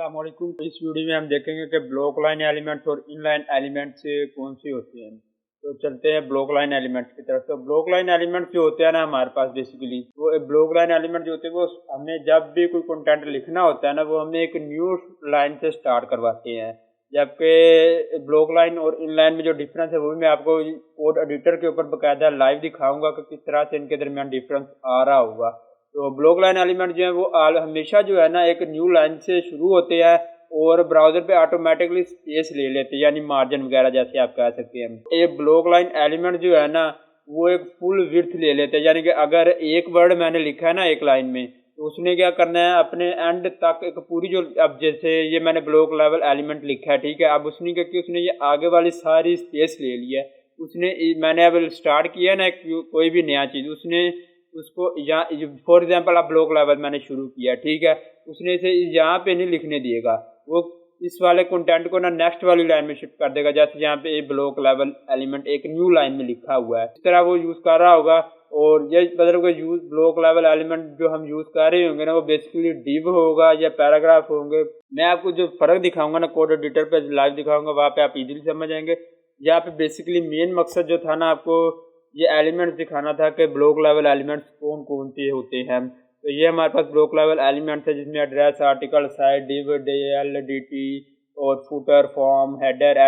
अस्सलाम वालेकुम। इस वीडियो में हम देखेंगे कि ब्लॉक लाइन एलिमेंट्स और इनलाइन एलिमेंट्स कौन सी होती हैं। तो चलते हैं ब्लॉक लाइन एलिमेंट्स की तरफ। तो ब्लॉक लाइन एलिमेंट्स जो होते हैं ना हमारे पास बेसिकली वो ब्लॉक लाइन एलिमेंट जो होते हैं वो हमें जब भी कोई कंटेंट लिखना होता है ना वो हमें एक न्यू लाइन से स्टार्ट करवाते हैं। जबकि ब्लॉक लाइन और इनलाइन में जो डिफरेंस है वो भी मैं आपको कोड एडिटर के ऊपर बाकायदा लाइव दिखाऊंगा कि किस तरह से इनके दरमियान डिफरेंस आ रहा होगा। तो ब्लॉक लाइन एलिमेंट जो है वो हमेशा जो है ना एक न्यू लाइन से शुरू होते हैं और ब्राउजर पे ऑटोमेटिकली स्पेस ले लेते हैं, यानी मार्जिन वगैरह जैसे आप कह सकते हैं। ये ब्लॉक लाइन एलिमेंट जो है ना वो एक फुल विड्थ ले लेते हैं, यानी कि अगर एक वर्ड मैंने लिखा है ना एक लाइन में तो उसने क्या करना है अपने एंड तक एक पूरी जो, अब जैसे ये मैंने ब्लॉक लेवल एलिमेंट लिखा है, ठीक है, अब उसने क्या किया, उसने ये आगे वाली सारी स्पेस ले लिया है। उसने मैंने अब स्टार्ट किया ना कोई भी नया चीज़, उसने उसको यहाँ फॉर एग्जांपल अब ब्लॉक लेवल मैंने शुरू किया, ठीक है, उसने इसे यहाँ पे नहीं लिखने दिएगा, वो इस वाले कंटेंट को ना नेक्स्ट वाली लाइन में शिफ्ट कर देगा। जैसे यहाँ पे ब्लॉक लेवल एलिमेंट एक न्यू लाइन में लिखा हुआ है, इस तरह वो यूज़ कर रहा होगा। और ये मतलब कि यूज ब्लॉक लेवल एलिमेंट जो हम यूज़ कर रहे होंगे ना वो बेसिकली डिव होगा या पैराग्राफ होंगे। मैं आपको जो फ़र्क दिखाऊंगा ना कोड एडिटर पे लाइव दिखाऊंगा, वहाँ पे आप इजीली समझ जाएंगे। यहाँ पे बेसिकली मेन मकसद जो था ना आपको ये एलिमेंट्स दिखाना था कि ब्लॉक लेवल एलिमेंट्स कौन कौन से होते हैं। तो ये हमारे पास ब्लॉक लेवल एलिमेंट्स है जिसमें address, article, site, div, DL, DT और footer, form, header,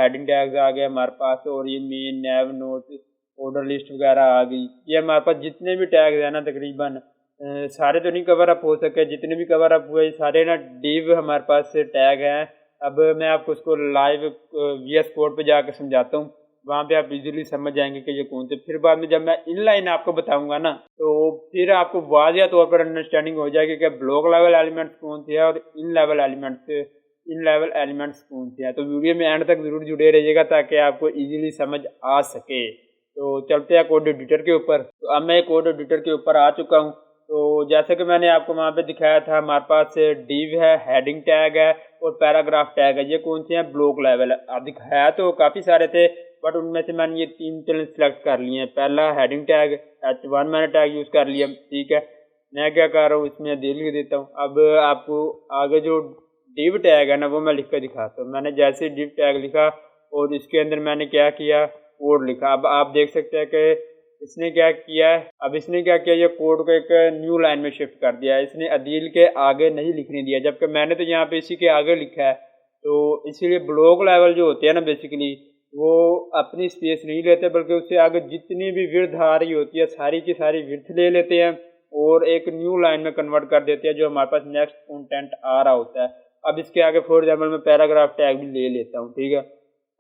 heading tags आ गए हमारे पास, और ये main, nav, note, order list वगैरह आ गई। ये हमारे पास जितने भी टैग्स हैं ना तकरीबन सारे तो नहीं कवर अप हो सके, जितने भी कवर अप हुए सारे ना डिव हमारे पास से टैग हैं। अब मैं आपको उसको लाइव VS कोड पे जाकर समझाता हूँ, वहाँ पे आप इजीली समझ जाएंगे कि ये कौन से। फिर बाद में जब मैं इनलाइन आपको बताऊंगा ना तो फिर आपको वाज़िया तौर पर अंडरस्टैंडिंग हो जाएगी कि ब्लॉक लेवल एलिमेंट्स कौन से हैं और इन लेवल एलिमेंट्स कौन से हैं। तो वीडियो में एंड तक जरूर जुड़े रहिएगा ताकि आपको इजीली समझ आ सके। तो चलते हैं कोड एडिटर के ऊपर। तो अब मैं कोड एडिटर के ऊपर आ चुका हूँ। तो जैसे कि मैंने आपको वहाँ पे दिखाया था हमारे पास डिव है, हेडिंग टैग है और पैराग्राफ टैग है। ये कौन से हैं? Block level. अब दिखाया तो काफ़ी सारे थे बट उनमें से मैंने ये तीन सेलेक्ट कर लिए हैं। पहला हेडिंग टैग, H1 मैंने टैग यूज़ कर लिया, ठीक है। मैं क्या कर रहा हूँ इसमें दिल लिख देता हूँ। अब आपको आगे जो डिव टैग है ना वो मैं लिख कर दिखाता हूँ। मैंने जैसे डिव टैग लिखा और इसके अंदर मैंने क्या किया, कोड लिखा। अब आप देख सकते हैं कि इसने क्या किया है, अब इसने क्या किया, ये कोड को एक न्यू लाइन में शिफ्ट कर दिया है। इसने अदील के आगे नहीं लिखने दिया, जबकि मैंने तो यहाँ पे इसी के आगे लिखा है। तो इसीलिए ब्लॉक लेवल जो होते हैं ना बेसिकली वो अपनी स्पेस नहीं लेते बल्कि उससे आगे जितनी भी विड्थ आ रही होती है सारी की सारी विड्थ ले लेते हैं और एक न्यू लाइन में कन्वर्ट कर देते हैं जो हमारे पास नेक्स्ट कंटेंट आ रहा होता है। अब इसके आगे फॉर एग्जाम्पल मैं पैराग्राफ टैग भी ले लेता हूँ, ठीक है।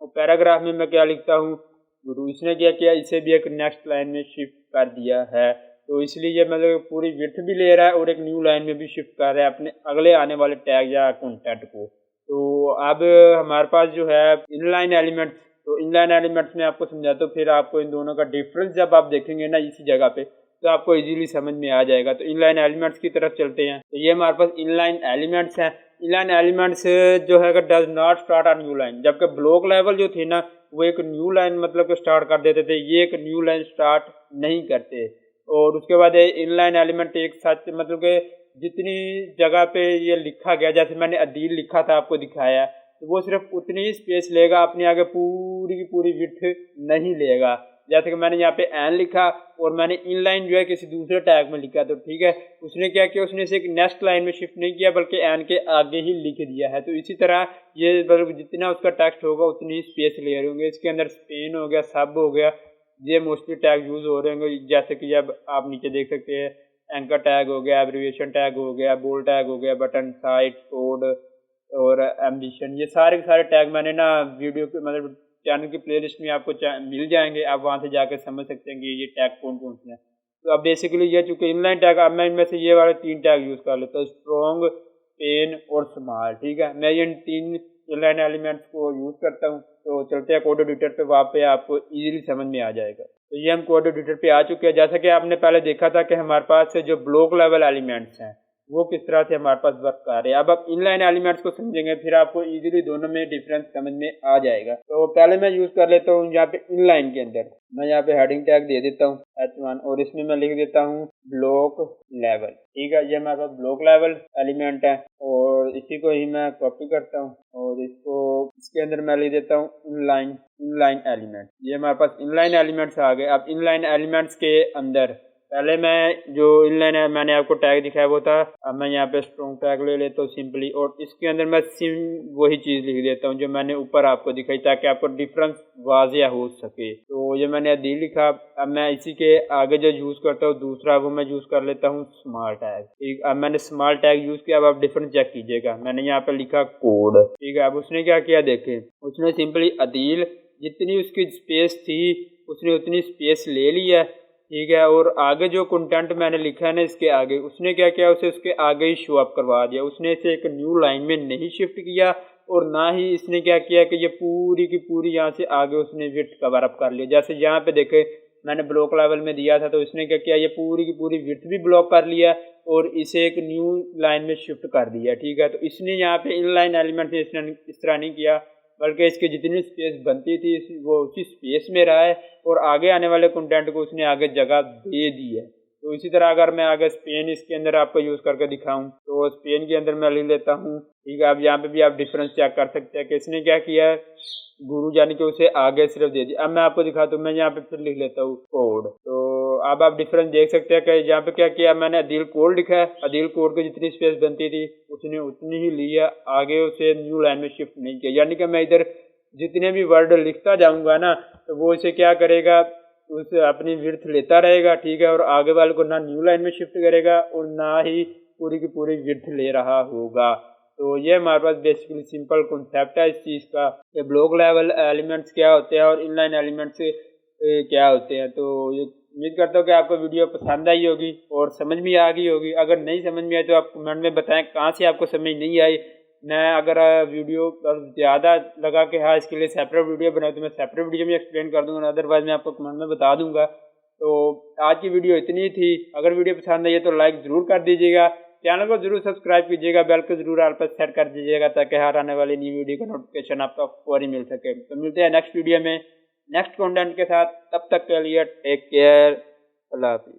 और पैराग्राफ में मैं क्या लिखता हूँ, तो इसने क्या किया, इसे भी एक नेक्स्ट लाइन में शिफ्ट कर दिया है। तो इसलिए ये मतलब पूरी विड्थ भी ले रहा है और एक न्यू लाइन में भी शिफ्ट कर रहा है अपने अगले आने वाले टैग या कंटेंट को। तो अब हमारे पास जो है इनलाइन एलिमेंट्स, तो इनलाइन एलिमेंट्स में आपको समझाता हूँ, फिर आपको इन दोनों का डिफरेंस जब आप देखेंगे ना इसी जगह पे तो आपको इजीली समझ में आ जाएगा। तो इनलाइन एलिमेंट्स की तरफ चलते हैं। तो ये हमारे पास इनलाइन एलिमेंट्स हैं। इनलाइन एलिमेंट्स जो है does not start a new line, जबकि ब्लॉक लेवल जो थी ना वो एक न्यू लाइन मतलब कि स्टार्ट कर देते थे, ये एक न्यू लाइन स्टार्ट नहीं करते। और उसके बाद इनलाइन एलिमेंट एक साथ मतलब कि जितनी जगह पे ये लिखा गया, जैसे मैंने अदील लिखा था आपको दिखाया, तो वो सिर्फ उतनी ही स्पेस लेगा, अपने आगे पूरी की पूरी विड्थ नहीं लेगा। जैसे कि मैंने यहाँ पे एन लिखा और मैंने इनलाइन जो है किसी दूसरे टैग में लिखा, तो ठीक है उसने क्या किया, उसने इसे एक नेक्स्ट लाइन में शिफ्ट नहीं किया बल्कि एन के आगे ही लिख दिया है। तो इसी तरह ये मतलब जितना उसका टेक्स्ट होगा उतनी ही स्पेस ले रहे होंगे। इसके अंदर स्पेन हो गया, सब हो गया, ये मोस्टली टैग यूज़ हो रहे होंगे। जैसे कि अब आप नीचे देख सकते हैं एंकर टैग हो गया, एब्रिविएशन टैग हो गया, बोल्ड टैग हो गया, बटन, साइट, कोड और एम्बिशन, ये सारे के सारे टैग मैंने ना वीडियो के मतलब चैनल की प्लेलिस्ट में आपको मिल जाएंगे। आप वहाँ से जाकर समझ सकते हैं कि ये टैग कौन कौन से हैं। तो अब बेसिकली ये चूँकि इनलाइन टैग, अब मैं इनमें से ये वाले तीन टैग यूज़ कर लेता हूँ, स्ट्रॉन्ग, पेन और स्मॉल, ठीक है। मैं इन तीन इनलाइन एलिमेंट्स को यूज़ करता हूँ। तो चलते हैं कोड एडिटर पे, वहाँ पे आपको इजीली समझ में आ जाएगा। तो ये हम कोड एडिटर पे आ चुके हैं। जैसा कि आपने पहले देखा था कि हमारे पास जो ब्लॉक लेवल एलिमेंट्स हैं वो किस तरह से हमारे पास वर्क कर रहे हैं। अब आप इनलाइन एलिमेंट्स को समझेंगे फिर आपको इजीली दोनों में डिफरेंस समझ में आ जाएगा। तो पहले मैं यूज कर लेता हूँ यहाँ पे इनलाइन के अंदर मैं यहाँ पे हेडिंग टैग दे देता हूँ H1 और इसमें मैं लिख देता हूँ ब्लॉक लेवल। ठीक है, ये हमारे पास ब्लॉक लेवल एलिमेंट है और इसी को ही मैं कॉपी करता हूँ और इसको इसके अंदर मैं लिख देता हूँ इनलाइन एलिमेंट। ये हमारे पास इनलाइन एलिमेंट्स आ गए। अब इनलाइन एलिमेंट्स के अंदर पहले मैं जो इनलाइन है मैंने आपको टैग दिखाया वो था। अब मैं यहाँ पे स्ट्रॉन्ग टैग ले लेता हूँ सिंपली और इसके अंदर मैं सिम वही चीज़ लिख देता हूँ जो मैंने ऊपर आपको दिखाई ताकि आपको डिफरेंस वाजिया हो सके। तो ये मैंने दी लिखा। अब मैं इसी के आगे जो यूज़ करता हूँ दूसरा वो मैं यूज़ कर लेता हूँ स्मॉल टैग। ठीक, अब मैंने स्मॉल टैग यूज़ किया। अब आप डिफरेंस चेक कीजिएगा, मैंने यहाँ पे लिखा कोड। ठीक है, अब उसने क्या किया देखें, उसने सिंपली अदील जितनी उसकी स्पेस थी उसने उतनी स्पेस ले लिया। ठीक है, और आगे जो कंटेंट मैंने लिखा है ना इसके आगे उसने क्या किया, उसे उसके आगे ही शो अप करवा दिया। उसने इसे एक न्यू लाइन में नहीं शिफ्ट किया और ना ही इसने क्या किया कि ये पूरी की पूरी यहाँ से आगे उसने विड्थ कवर अप कर लिया। जैसे यहाँ पे देखे मैंने ब्लॉक लेवल में दिया था तो इसने क्या किया, ये पूरी की पूरी विड्थ भी ब्लॉक कर लिया और इसे एक न्यू लाइन में शिफ्ट कर दिया। ठीक है, तो इसने यहाँ पे इनलाइन एलिमेंट इसने इस तरह नहीं किया बल्कि इसकी जितनी स्पेस बनती थी वो उसी स्पेस में रहा है और आगे आने वाले कंटेंट को उसने आगे जगह दे दी है। तो इसी तरह अगर मैं आगे स्पेन इसके अंदर आपको यूज़ करके दिखाऊं तो स्पेन के अंदर मैं लिख लेता हूं। ठीक है, अब यहाँ पे भी आप डिफरेंस चेक कर सकते हैं कि इसने क्या किया है, गुरु यानी कि उसे आगे सिर्फ दे दिया। अब मैं आपको दिखाता हूँ, मैं यहाँ पे फिर लिख लेता हूँ कोड। तो अब आप डिफरेंस देख सकते हैं कि यहाँ पे क्या किया, मैंने अदील कोड लिखा है, अदील कोड की जितनी स्पेस बनती थी उसने उतनी ही लिया, आगे उसे न्यू लाइन में शिफ्ट नहीं किया। यानी कि मैं इधर जितने भी वर्ड लिखता जाऊंगा ना तो वो इसे क्या करेगा, उसे अपनी विड्थ लेता रहेगा। ठीक है, और आगे वाले को ना न्यू लाइन में शिफ्ट करेगा और ना ही पूरी की पूरी विड्थ ले रहा होगा। तो ये हमारे पास बेसिकली सिंपल कॉन्सेप्ट है इस चीज़ का कि ब्लॉक लेवल एलिमेंट्स क्या होते हैं और इनलाइन एलिमेंट्स क्या होते हैं। तो ये उम्मीद करता हूँ कि आपको वीडियो पसंद आई होगी और समझ में आ गई होगी। अगर नहीं समझ में आई तो आप कमेंट में बताएं कहाँ से आपको समझ नहीं आई। मैं अगर वीडियो ज़्यादा लगा कि हाँ इसके लिए सेपरेट वीडियो बनाऊँ तो मैं सेपरेट वीडियो में एक्सप्लेन कर दूँगा, अदरवाइज़ मैं आपको कमेंट में बता दूँगा। तो आज की वीडियो इतनी थी। अगर वीडियो पसंद आई है तो लाइक ज़रूर कर दीजिएगा, चैनल को जरूर सब्सक्राइब कीजिएगा, बेल को जरूर ऑल पर सेट कर दीजिएगा ताकि हर आने वाली न्यू वीडियो का नोटिफिकेशन आपको फौरी मिल सके। तो मिलते हैं नेक्स्ट वीडियो में नेक्स्ट कंटेंट के साथ, तब तक के लिए टेक केयर, अल्लाह हाफिज़।